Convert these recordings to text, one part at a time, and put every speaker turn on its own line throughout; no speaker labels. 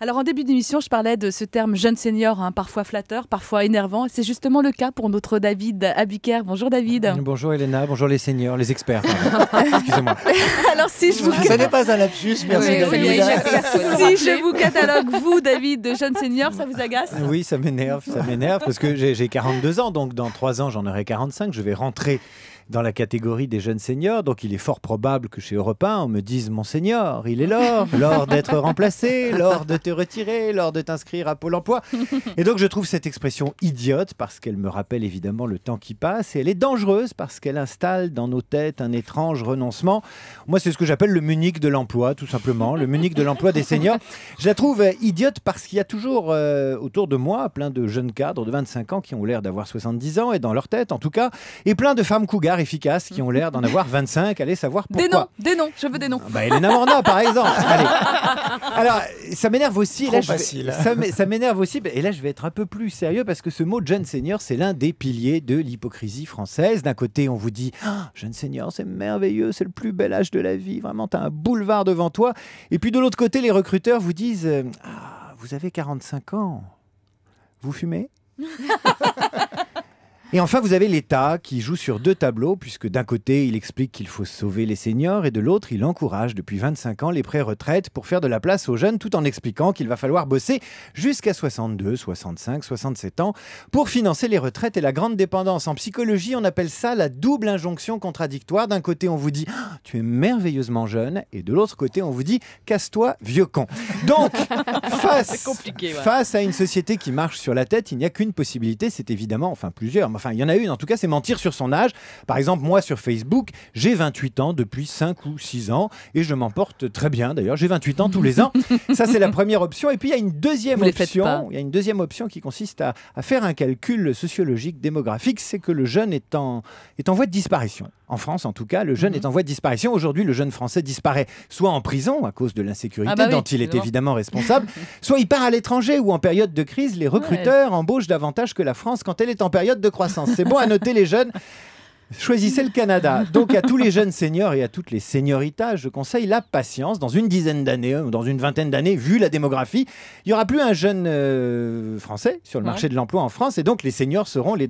Alors en début d'émission, je parlais de ce terme jeune senior, parfois flatteur, parfois énervant. C'est justement le cas pour notre David Abiker. Bonjour David.
Bonjour Elena, bonjour les seniors, les experts. Excusez-moi.
Alors si je vous...
Ce n'est pas un lapsus, merci David.
Si je vous catalogue, vous David, de jeune senior, ça vous agace?
Oui, ça m'énerve parce que j'ai 42 ans, donc dans 3 ans j'en aurai 45, je vais rentrer dans la catégorie des jeunes seniors, donc il est fort probable que chez Europe 1, on me dise « Mon senior, il est l'heure d'être remplacé, l'heure de te retirer, l'heure de t'inscrire à Pôle emploi ». Et donc je trouve cette expression idiote parce qu'elle me rappelle évidemment le temps qui passe et elle est dangereuse parce qu'elle installe dans nos têtes un étrange renoncement. Moi, c'est ce que j'appelle le Munich de l'emploi, tout simplement, le Munich de l'emploi des seniors. Je la trouve idiote parce qu'il y a toujours autour de moi plein de jeunes cadres de 25 ans qui ont l'air d'avoir 70 ans, et dans leur tête en tout cas, et plein de femmes cougars efficaces qui ont l'air d'en avoir 25. Allez savoir pourquoi.
Des noms, je veux des noms.
Elena Morna par exemple. Allez. Alors ça m'énerve aussi.
Trop facile.
Ça m'énerve aussi. Et là je vais être un peu plus sérieux parce que ce mot jeune senior, c'est l'un des piliers de l'hypocrisie française. D'un côté on vous dit jeune senior, c'est merveilleux, c'est le plus bel âge de la vie, vraiment t'as un boulevard devant toi. Et puis de l'autre côté les recruteurs vous disent vous avez 45 ans, vous fumez? Et enfin, vous avez l'État qui joue sur 2 tableaux, puisque d'un côté, il explique qu'il faut sauver les seniors, et de l'autre, il encourage depuis 25 ans les pré-retraites pour faire de la place aux jeunes, tout en expliquant qu'il va falloir bosser jusqu'à 62, 65, 67 ans pour financer les retraites et la grande dépendance. En psychologie, on appelle ça la double injonction contradictoire. D'un côté, on vous dit « tu es merveilleusement jeune », et de l'autre côté, on vous dit « casse-toi, vieux con ». Donc, face à une société qui marche sur la tête, il n'y a qu'une possibilité, c'est évidemment, enfin plusieurs, il y en a une, en tout cas, c'est mentir sur son âge. Par exemple, moi, sur Facebook, j'ai 28 ans depuis 5 ou 6 ans et je m'en porte très bien. D'ailleurs, j'ai 28 ans tous les ans. Ça, c'est la première option. Et puis, il y a une deuxième option. Il y a une deuxième option qui consiste à faire un calcul sociologique, démographique. C'est que le jeune est en voie de disparition. En France, en tout cas, le jeune est en voie de disparition. Aujourd'hui, le jeune français disparaît soit en prison à cause de l'insécurité dont il est évidemment responsable, soit il part à l'étranger où en période de crise, les recruteurs embauchent davantage que la France quand elle est en période de croissance. C'est bon à noter les jeunes. Choisissez le Canada. Donc à tous les jeunes seniors et à toutes les senioritas, je conseille la patience. Dans une dizaine d'années, ou dans une vingtaine d'années, vu la démographie, il n'y aura plus un jeune français sur le marché de l'emploi en France. Et donc les seniors seront les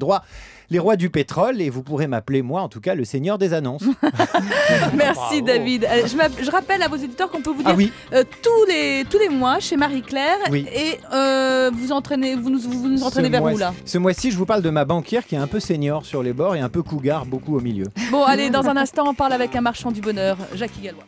rois du pétrole. Et vous pourrez m'appeler, moi, en tout cas, le seigneur des annonces.
Merci David. Je rappelle à vos éditeurs qu'on peut vous dire tous les mois chez Marie-Claire.
Oui.
Et vous nous entraînez vers où là?
Ce mois-ci, je vous parle de ma banquière qui est un peu senior sur les bords et un peu cougar beaucoup au milieu.
Bon, allez, dans un instant, on parle avec un marchand du bonheur, Jackie Gallois.